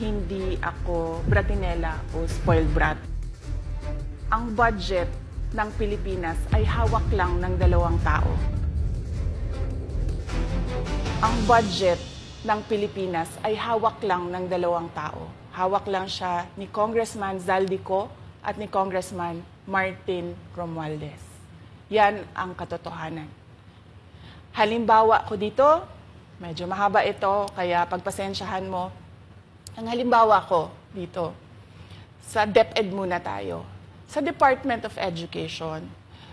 hindi ako bratinela o spoiled brat. Ang budget ng Pilipinas ay hawak lang ng 2 tao. Ang budget ng Pilipinas ay hawak lang ng 2 tao. Hawak lang siya ni Congressman Zaldico at ni Congressman Martin Romualdez. Yan ang katotohanan. Halimbawa ko dito, medyo mahaba ito, kaya pagpasensyahan mo. Ang halimbawa ko dito, sa DepEd muna tayo. Sa Department of Education,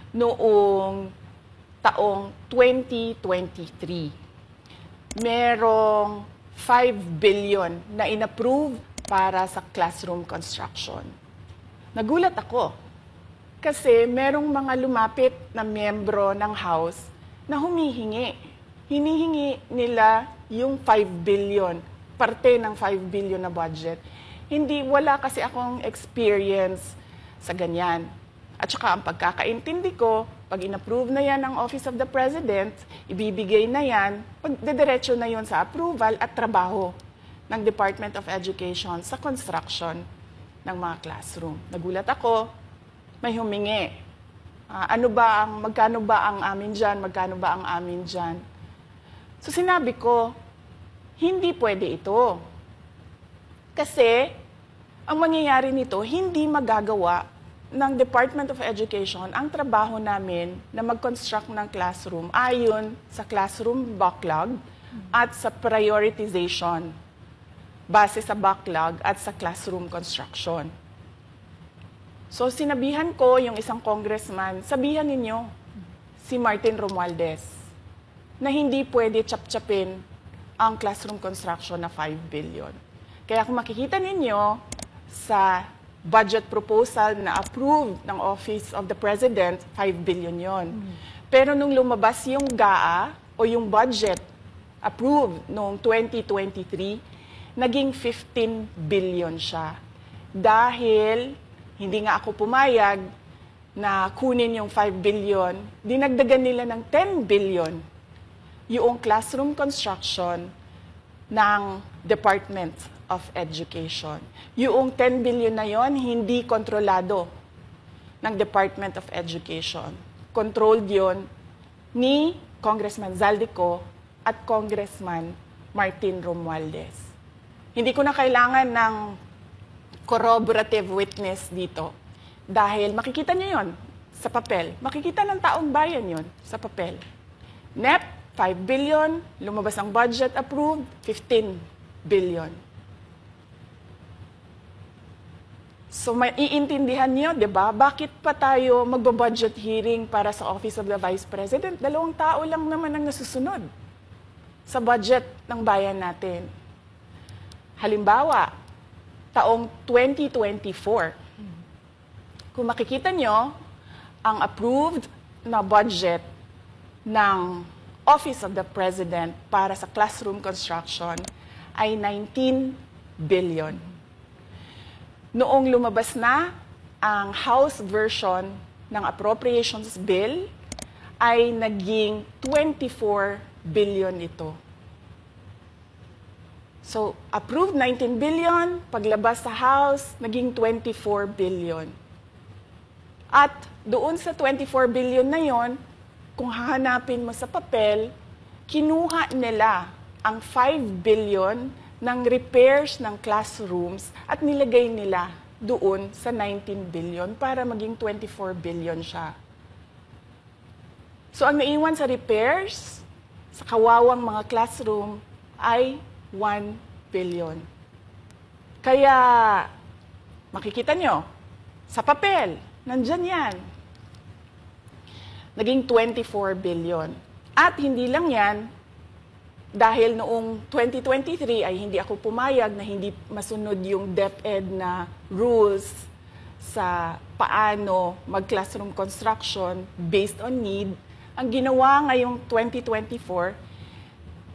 noong taong 2023, merong 5 billion na inapprove para sa classroom construction. Nagulat ako kasi merong mga lumapit na miyembro ng House na humihingi. Hinihingi nila yung 5 billion, parte ng 5 billion na budget. Wala kasi akong experience sa ganyan. At saka ang pagkakaintindi ko, pag inapprove na yan ng Office of the President, ibibigay na yan, pagdediretso na yon sa approval at trabaho ng Department of Education sa construction ng mga classroom. Nagulat ako, may humingi. Magkano ba ang amin dyan? Magkano ba ang amin dyan? So sinabi ko, hindi pwede ito. Kasi ang mangyayari nito, hindi magagawa ng Department of Education ang trabaho namin na mag-construct ng classroom ayon sa classroom backlog at sa prioritization base sa backlog at sa classroom construction. So sinabihan ko yung isang congressman, sabihan ninyo si Martin Romualdez na hindi pwede chap-chapin ang classroom construction na 5 billion. Kaya kung makikita ninyo sa budget proposal na approved ng Office of the President, 5 billion yon. Pero nung lumabas yung GAA o yung budget approved noong 2023, naging 15 billion siya. Dahil hindi nga ako pumayag na kunin yung 5 billion, dinagdagan nila ng 10 billion yung classroom construction ng Department of Education. Yung 10 billion na yon hindi kontrolado ng Department of Education. Controlled yon ni Congressman Zaldico at Congressman Martin Romualdez. Hindi ko na kailangan ng corroborative witness dito dahil makikita niyo yon sa papel. Makikita ng taong bayan yon sa papel. NEP, 5 billion, lumabas ang budget approved, 15 billion. So maiintindihan niyo, 'di ba? Bakit pa tayo magbo-budget hearing para sa Office of the Vice President? 2 tao lang naman ang nasusunod sa budget ng bayan natin. Halimbawa, taong 2024. Kung makikita niyo, ang approved na budget ng Office of the President para sa classroom construction ay 19 billion. Noong lumabas na ang House version ng Appropriations Bill, ay naging 24 billion ito. So, approved 19 billion, paglabas sa House, naging 24 billion. At doon sa 24 billion na yon, kung hahanapin mo sa papel, kinuha nila ang 5 billion ng repairs ng classrooms at nilagay nila doon sa 19 billion para maging 24 billion siya. So ang naiwan sa repairs, sa kawawang mga classroom, ay 1 billion. Kaya, makikita nyo, sa papel, nandyan yan. Naging 24 billion. At hindi lang yan, dahil noong 2023 ay hindi ako pumayag na hindi masunod yung DepEd na rules sa paano mag-classroom construction based on need, ang ginawa ngayong 2024,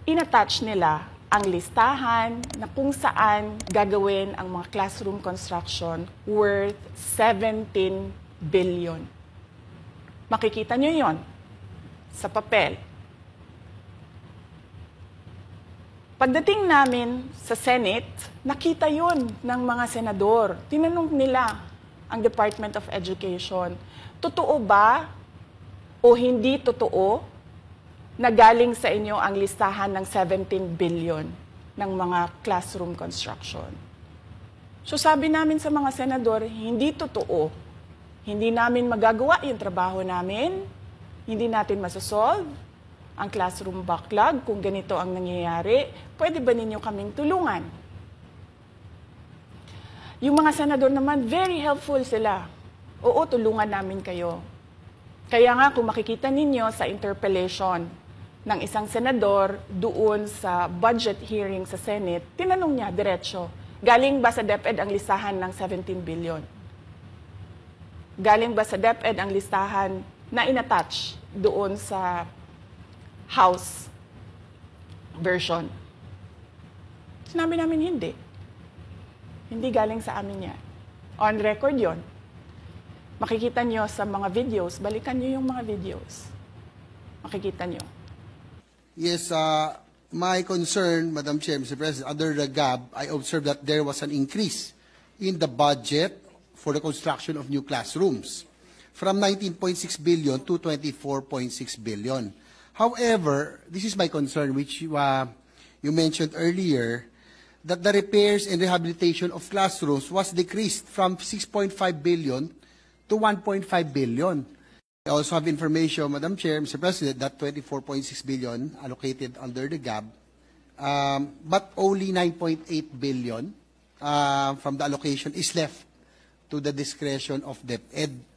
inattach nila ang listahan na kung saan gagawin ang mga classroom construction worth 17 billion. Makikita nyo yon sa papel. Pagdating namin sa Senate, nakita yun ng mga senador. Tinanong nila ang Department of Education, totoo ba o hindi totoo na galing sa inyo ang listahan ng 17 billion ng mga classroom construction? So sabi namin sa mga senador, hindi totoo. Hindi namin magagawa yung trabaho namin. Hindi natin masosolve ang classroom backlog kung ganito ang nangyayari. Pwede ba ninyo kaming tulungan? Yung mga senador naman, very helpful sila. Oo, tulungan namin kayo. Kaya nga, kung makikita ninyo sa interpellation ng isang senador doon sa budget hearing sa Senate, tinanong niya, diretso, galing ba sa DepEd ang listahan ng 17 billion? Galing ba sa DepEd ang listahan na inattach doon sa House version? Sinabi namin hindi. Hindi galing sa amin yan. On record yon. Makikita nyo sa mga videos, balikan nyo yung mga videos. Makikita nyo. Yes, my concern, Madam Chair, Mr. President, under the GAB, I observed that there was an increase in the budget for the construction of new classrooms from 19.6 billion to 24.6 billion. However, this is my concern, which you mentioned earlier, that the repairs and rehabilitation of classrooms was decreased from 6.5 billion to 1.5 billion. I also have information, Madam Chair, Mr. President, that 24.6 billion allocated under the GAB, but only 9.8 billion from the allocation is left to the discretion of DepEd.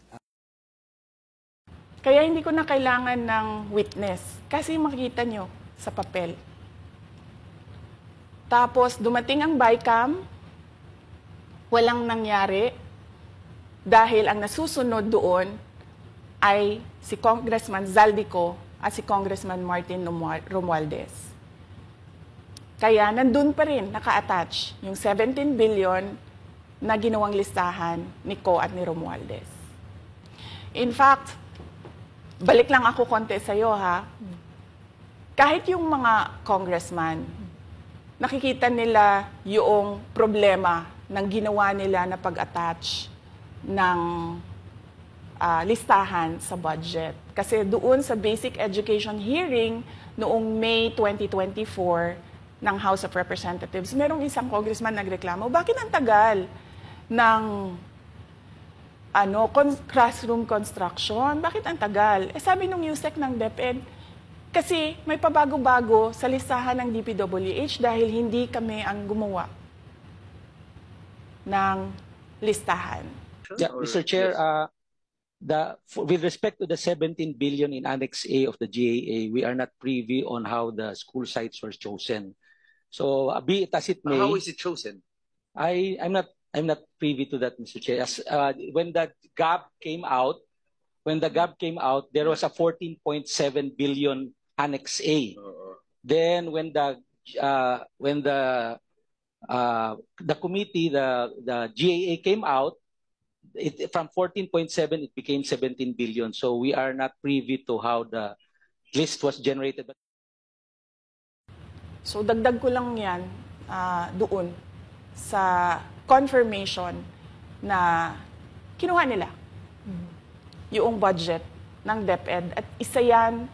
Kaya hindi ko na kailangan ng witness kasi makikita nyo sa papel. Tapos dumating ang BICAM, walang nangyari dahil ang nasusunod doon ay si Congressman Zaldico at si Congressman Martin Romualdez. Kaya nandun pa rin naka-attach yung 17 billion na ginawang listahan ni Co at ni Romualdez. In fact, balik lang ako konti sa'yo, ha? Kahit yung mga congressman, nakikita nila yung problema ng ginawa nila na pag-attach ng listahan sa budget. Kasi doon sa basic education hearing noong May 2024 ng House of Representatives, merong isang congressman nagreklamo, bakit ang tagal ng classroom construction? Bakit ang tagal? Eh sabi nung USEC ng DepEd, kasi may pabago-bago sa listahan ng DPWH dahil hindi kami ang gumawa ng listahan. Yeah, Mr. Chair, with respect to the 17 billion in Annex A of the GAA, we are not privy on how the school sites were chosen. So be it as it may. How is it chosen? I'm not privy to that, Mr. Chair. When the GAB came out, there was a 14.7 billion Annex A. Then when the committee, the GAA came out, from 14.7 it became 17 billion. So we are not privy to how the list was generated. So dagdag ko lang yan doon sa confirmation na kinuha nila yung budget ng DepEd at isa yan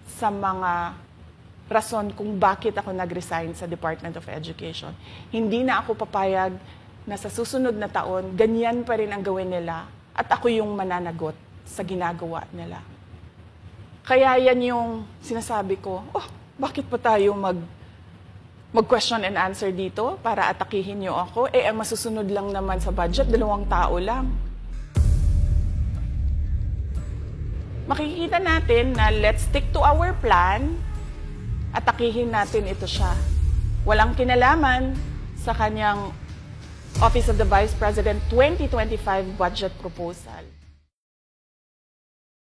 sa mga rason kung bakit ako nag-resign sa Department of Education. Hindi na ako papayag na sa susunod na taon, ganyan pa rin ang gawin nila at ako yung mananagot sa ginagawa nila. Kaya yan yung sinasabi ko, bakit pa tayo mag-question and answer dito para atakihin nyo ako? Eh, ang masusunod lang naman sa budget, 2 tao lang. Makikita natin na let's stick to our plan, atakihin natin ito siya. Walang kinalaman sa kanyang Office of the Vice President 2025 budget proposal.